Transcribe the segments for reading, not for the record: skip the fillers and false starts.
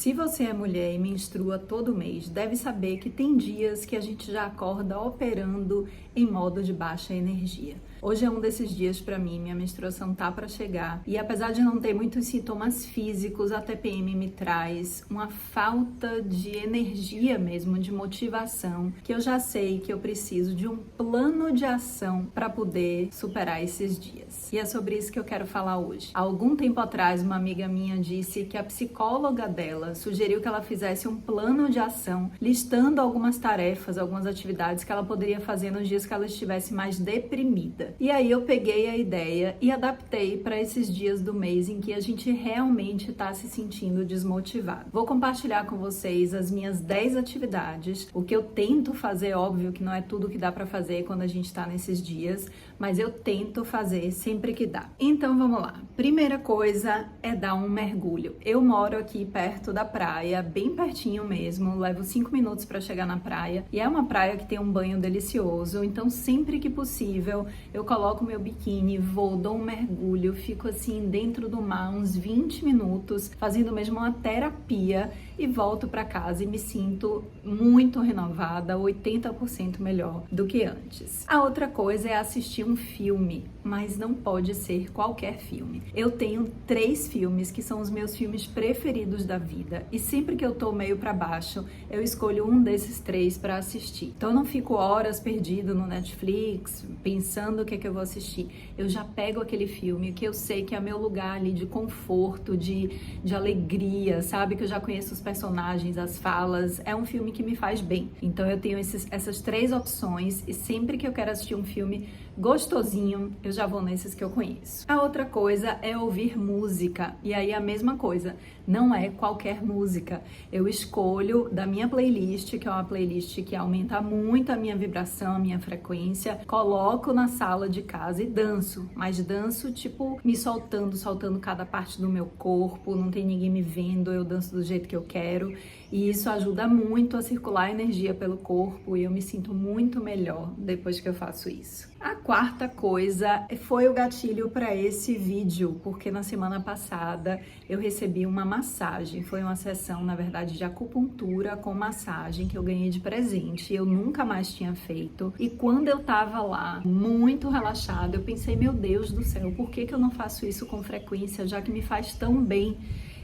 Se você é mulher e menstrua todo mês, deve saber que tem dias que a gente já acorda operando em modo de baixa energia. Hoje é um desses dias para mim, minha menstruação tá para chegar e apesar de não ter muitos sintomas físicos, a TPM me traz uma falta de energia mesmo, de motivação, que eu já sei que eu preciso de um plano de ação para poder superar esses dias. E é sobre isso que eu quero falar hoje. Há algum tempo atrás, uma amiga minha disse que a psicóloga dela sugeriu que ela fizesse um plano de ação, listando algumas tarefas, algumas atividades que ela poderia fazer nos dias que ela estivesse mais deprimida. E aí eu peguei a ideia e adaptei para esses dias do mês em que a gente realmente está se sentindo desmotivado. Vou compartilhar com vocês as minhas 10 atividades, o que eu tento fazer, óbvio que não é tudo que dá para fazer quando a gente está nesses dias, mas eu tento fazer sempre que dá. Então vamos lá. Primeira coisa é dar um mergulho. Eu moro aqui perto da praia, bem pertinho mesmo, levo 5 minutos para chegar na praia e é uma praia que tem um banho delicioso, então sempre que possível eu coloco meu biquíni, vou, dou um mergulho, fico assim dentro do mar uns 20 minutos, fazendo mesmo uma terapia e volto para casa e me sinto muito renovada, 80% melhor do que antes. A outra coisa é assistir um filme, mas não pode ser qualquer filme. Eu tenho 3 filmes que são os meus filmes preferidos da vida e sempre que eu tô meio para baixo, eu escolho um desses 3 para assistir. Então eu não fico horas perdido no Netflix pensando o que é que eu vou assistir. Eu já pego aquele filme que eu sei que é meu lugar ali de conforto, de alegria, sabe? Que eu já conheço os personagens, as falas. É um filme que me faz bem. Então eu tenho essas 3 opções e sempre que eu quero assistir um filme gostosinho, eu já vou nesses que eu conheço. A outra coisa é ouvir música. E aí a mesma coisa, não é qualquer música. Eu escolho da minha playlist, que é uma playlist que aumenta muito a minha vibração, a minha frequência, coloco na sala de casa e danço. Mas danço tipo me soltando cada parte do meu corpo, não tem ninguém me vendo, eu danço do jeito que eu quero. E isso ajuda muito a circular a energia pelo corpo e eu me sinto muito melhor depois que eu faço isso. A quarta coisa foi o gatilho para esse vídeo, porque na semana passada eu recebi uma massagem. Foi uma sessão, na verdade, de acupuntura com massagem que eu ganhei de presente. Eu nunca mais tinha feito. E quando eu tava lá, muito relaxada, eu pensei, meu Deus do céu, por que eu não faço isso com frequência, já que me faz tão bem?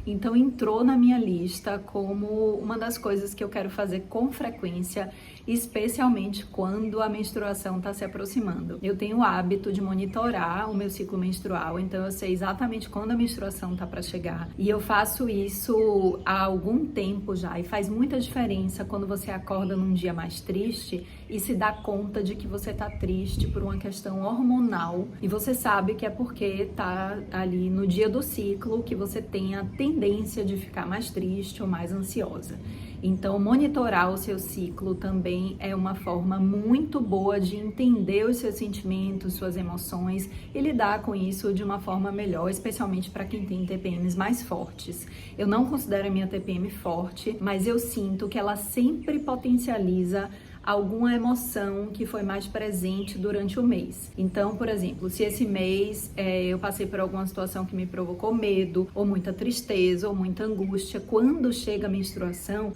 Então entrou na minha lista como uma das coisas que eu quero fazer com frequência, especialmente quando a menstruação está se aproximando. Eu tenho o hábito de monitorar o meu ciclo menstrual, então eu sei exatamente quando a menstruação está para chegar. E eu faço isso há algum tempo já e faz muita diferença quando você acorda num dia mais triste e se dá conta de que você está triste por uma questão hormonal e você sabe que é porque tá ali no dia do ciclo que você tem a tendência de ficar mais triste ou mais ansiosa. Então, monitorar o seu ciclo também é uma forma muito boa de entender os seus sentimentos, suas emoções e lidar com isso de uma forma melhor, especialmente para quem tem TPMs mais fortes. Eu não considero a minha TPM forte, mas eu sinto que ela sempre potencializa alguma emoção que foi mais presente durante o mês. Então, por exemplo, se esse mês eu passei por alguma situação que me provocou medo, ou muita tristeza, ou muita angústia, quando chega a menstruação,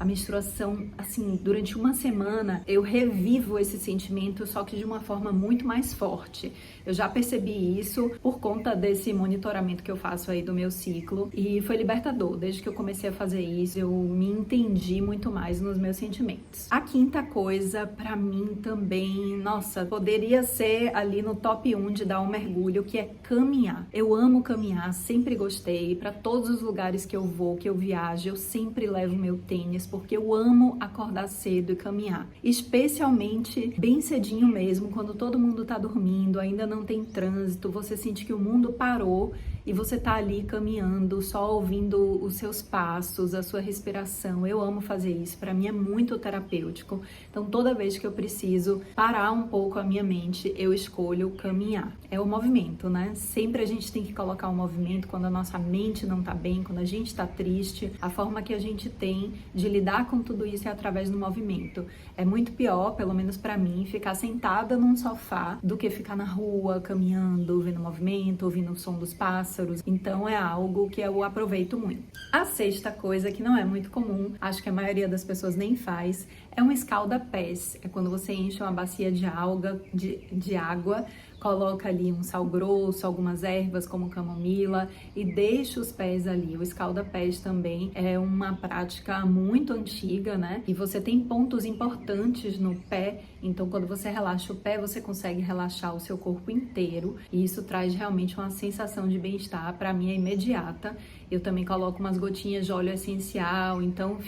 assim, durante uma semana, eu revivo esse sentimento, só que de uma forma muito mais forte. Eu já percebi isso por conta desse monitoramento que eu faço aí do meu ciclo, e foi libertador. Desde que eu comecei a fazer isso, eu me entendi muito mais nos meus sentimentos. A quinta coisa, pra mim também, nossa, poderia ser ali no top 1 de dar um mergulho, que é caminhar. Eu amo caminhar, sempre gostei. Pra todos os lugares que eu vou, que eu viajo, eu sempre levo meu tênis, porque eu amo acordar cedo e caminhar. Especialmente bem cedinho mesmo, quando todo mundo tá dormindo, ainda não tem trânsito, você sente que o mundo parou e você tá ali caminhando, só ouvindo os seus passos, a sua respiração. Eu amo fazer isso, pra mim é muito terapêutico. Então toda vez que eu preciso parar um pouco a minha mente, eu escolho caminhar. É o movimento, né? Sempre a gente tem que colocar um movimento quando a nossa mente não tá bem, quando a gente tá triste. A forma que a gente tem de lidar com tudo isso é através do movimento. É muito pior, pelo menos pra mim, ficar sentada num sofá do que ficar na rua, caminhando, vendo movimento, ouvindo o som dos passos. pássaros. Então é algo que eu aproveito muito. A sexta coisa, que não é muito comum, acho que a maioria das pessoas nem faz, é um escalda-pés. É quando você enche uma bacia de água, coloca ali um sal grosso, algumas ervas como camomila e deixa os pés ali. O escalda-pés também é uma prática muito antiga, né? E você tem pontos importantes no pé, então quando você relaxa o pé, você consegue relaxar o seu corpo inteiro e isso traz realmente uma sensação de bem-estar. Para mim é imediata. Eu também coloco umas gotinhas de óleo essencial, então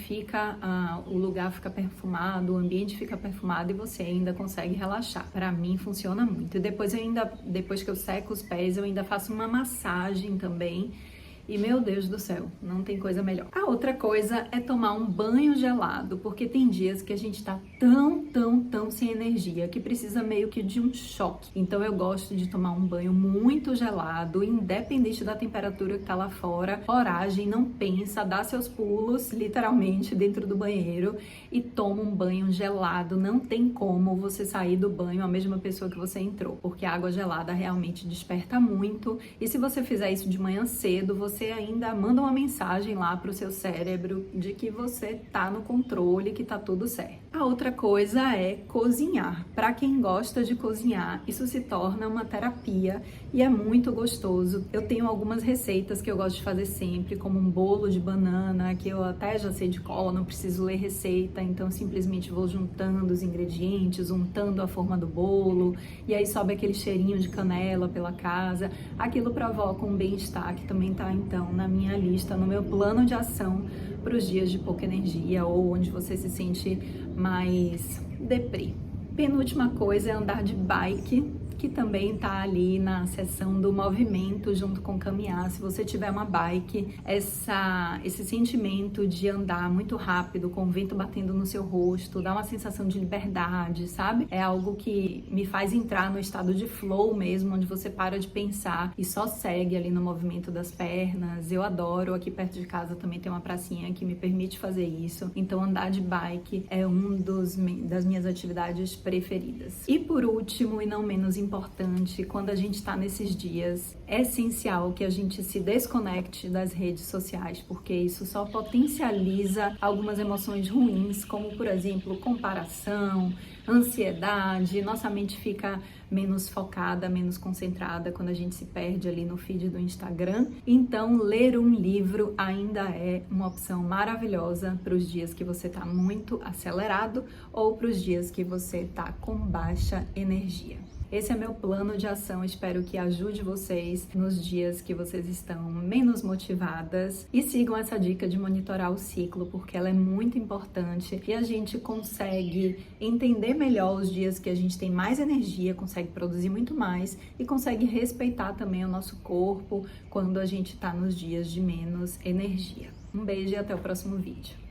o lugar fica perfumado, o ambiente fica perfumado e você ainda consegue relaxar. Para mim funciona muito. E depois que eu seco os pés, eu ainda faço uma massagem também. E meu Deus do céu, não tem coisa melhor. A outra coisa é tomar um banho gelado, porque tem dias que a gente tá tão sem energia que precisa meio que de um choque. Então eu gosto de tomar um banho muito gelado, independente da temperatura que tá lá fora. Coragem, não pensa, dá seus pulos, literalmente, dentro do banheiro e toma um banho gelado. Não tem como você sair do banho a mesma pessoa que você entrou, porque a água gelada realmente desperta muito. E se você fizer isso de manhã cedo, você ainda manda uma mensagem lá pro seu cérebro de que você tá no controle, que tá tudo certo. A outra coisa é cozinhar. Para quem gosta de cozinhar, isso se torna uma terapia e é muito gostoso. Eu tenho algumas receitas que eu gosto de fazer sempre, como um bolo de banana, que eu até já sei de cor, não preciso ler receita, então simplesmente vou juntando os ingredientes, untando a forma do bolo, e aí sobe aquele cheirinho de canela pela casa. Aquilo provoca um bem-estar que também tá então na minha lista, no meu plano de ação para os dias de pouca energia ou onde você se sente mais deprê. Penúltima coisa é andar de bike, que também tá ali na seção do movimento junto com caminhar. Se você tiver uma bike, esse sentimento de andar muito rápido, com o vento batendo no seu rosto, dá uma sensação de liberdade, sabe? É algo que me faz entrar no estado de flow mesmo, onde você para de pensar e só segue ali no movimento das pernas. Eu adoro, aqui perto de casa também tem uma pracinha que me permite fazer isso. Então andar de bike é das minhas atividades preferidas. E por último, e não menos importante, quando a gente está nesses dias, é essencial que a gente se desconecte das redes sociais, porque isso só potencializa algumas emoções ruins, como por exemplo, comparação, ansiedade. Nossa mente fica menos focada, menos concentrada quando a gente se perde ali no feed do Instagram. Então, ler um livro ainda é uma opção maravilhosa para os dias que você está muito acelerado ou para os dias que você está com baixa energia. Esse é meu plano de ação, espero que ajude vocês nos dias que vocês estão menos motivadas e sigam essa dica de monitorar o ciclo, porque ela é muito importante e a gente consegue entender melhor os dias que a gente tem mais energia, consegue produzir muito mais e consegue respeitar também o nosso corpo quando a gente está nos dias de menos energia. Um beijo e até o próximo vídeo.